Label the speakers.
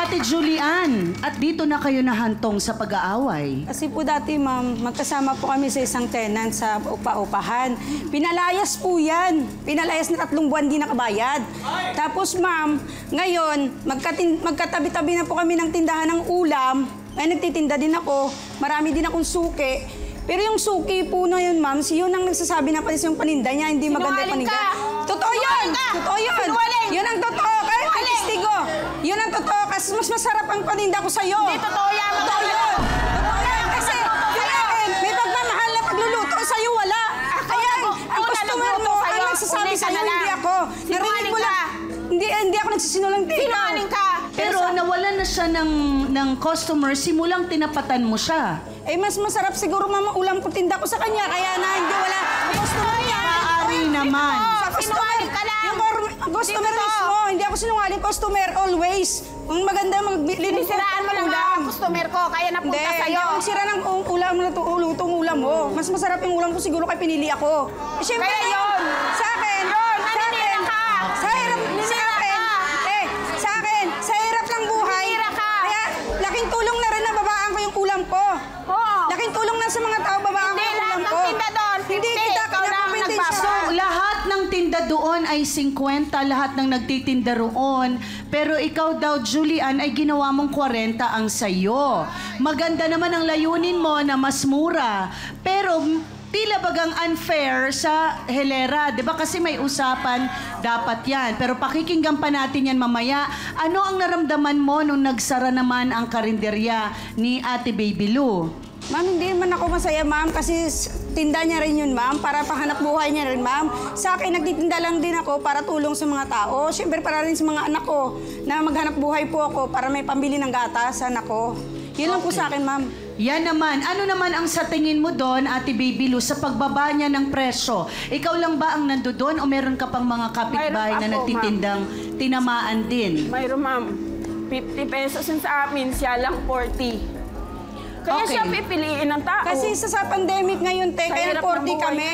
Speaker 1: Ate Julian, at dito na kayo nahantong sa pag-aaway?
Speaker 2: Kasi po dati, ma'am, magkasama po kami sa isang tenant sa upa-upahan. Pinalayas po yan. Pinalayas na 3 buwan di nakabayad. Tapos, ma'am, ngayon, magkatabi-tabi na po kami ng tindahan ng ulam. Ay, nagtitinda din ako. Marami din akong suki. Pero yung suki po na yun, ma'am, yun ang nagsasabi na panis yung paninda niya, hindi maganda yung paninda. Totoo yun! Totoo yun! Yun ang totoo! Kahit may testigo! Yun ang totoo, kasi mas masarap ang paninda ko sa'yo.
Speaker 3: Hindi totoo yan!
Speaker 2: Totoo yun! Totoo yan! Kasi, kaya may pagmamahal na pagluluto sa'yo, wala. Kaya, ang customer mo, ang nagsasabi sa'yo, hindi ako. Narinig mo lang. Hindi ako nagsisinungaling.
Speaker 3: Sinungaling ka!
Speaker 1: Pero nawalan na siya ng customer, simulang tinapatan mo siya.
Speaker 2: Eh, mas masarap siguro, mama, ulam ko tinda ko sa kanya, kaya na hindi wala customer niya.
Speaker 1: Maaari naman.
Speaker 2: Sa customer, yung customer mismo, hindi ako sinungaling, customer always. Ang maganda,
Speaker 3: Sinisiraan mo lang ang customer ko, kaya napunta sa'yo.
Speaker 2: Hindi ako nagsira ng ulam na lutong ulam mo. Mas masarap yung ulam ko siguro kay pinili ako. Eh, syempre,
Speaker 3: Kaya yun!
Speaker 2: Sa akin!
Speaker 3: Yun!
Speaker 2: Sa
Speaker 3: Naninira
Speaker 2: akin!
Speaker 3: ka!
Speaker 2: Sa hirap! Sa akin! Sa akin! Sa hirap ng buhay!
Speaker 3: Naninira ka!
Speaker 2: Kaya, laking tulong na rin na babaan ko yung ulam ko.
Speaker 3: Oo!
Speaker 2: Laking tulong na sa mga tao, babaan ko
Speaker 3: Hindi
Speaker 2: yung ulam
Speaker 3: lahat
Speaker 2: ko.
Speaker 3: ng tinda doon, 50,
Speaker 2: Hindi kita
Speaker 3: ikaw lang ang
Speaker 2: kinapapindin
Speaker 3: nagbaba.
Speaker 2: siya.
Speaker 1: So, lahat ng tinda doon ay 50, lahat ng nagtitinda roon. Pero ikaw daw, Julian, ay ginawa mong 40 ang sayo. Maganda naman ang layunin mo na mas mura. Pero tila bagang unfair sa Helera. 'Di ba kasi may usapan, dapat yan. Pero pakikinggan pa natin yan mamaya. Ano ang naramdaman mo nung nagsara naman ang karinderya ni Ate Baby Lou?
Speaker 2: Ma'am, hindi naman ako masaya, ma'am, kasi tinda niya rin yun, ma'am, para panghanap buhay niya rin, ma'am. Sa akin, nagtitinda lang din ako para tulong sa mga tao. Siyempre, para rin sa mga anak ko, na maghanap buhay po ako para may pambili ng gatas sa anak ko. Yun lang po sa akin, ma'am.
Speaker 1: Yan naman. Ano naman ang sa tingin mo doon, Ate Baby Lou, sa pagbaba niya ng presyo? Ikaw lang ba ang nandoon o meron ka pang mga kapitbahay
Speaker 4: Mayroon
Speaker 1: na
Speaker 4: ako,
Speaker 1: nagtitindang tinamaan din?
Speaker 4: Mayroon, ma'am. 50 pesos yun sa amin, siya lang 40. Kaya
Speaker 1: Okay.
Speaker 4: siya pipiliin ng tao.
Speaker 2: Kasi sa pandemic ngayon, te,
Speaker 4: Sa
Speaker 2: kaya
Speaker 4: hirap ng
Speaker 2: 40
Speaker 4: buhay.
Speaker 2: kami.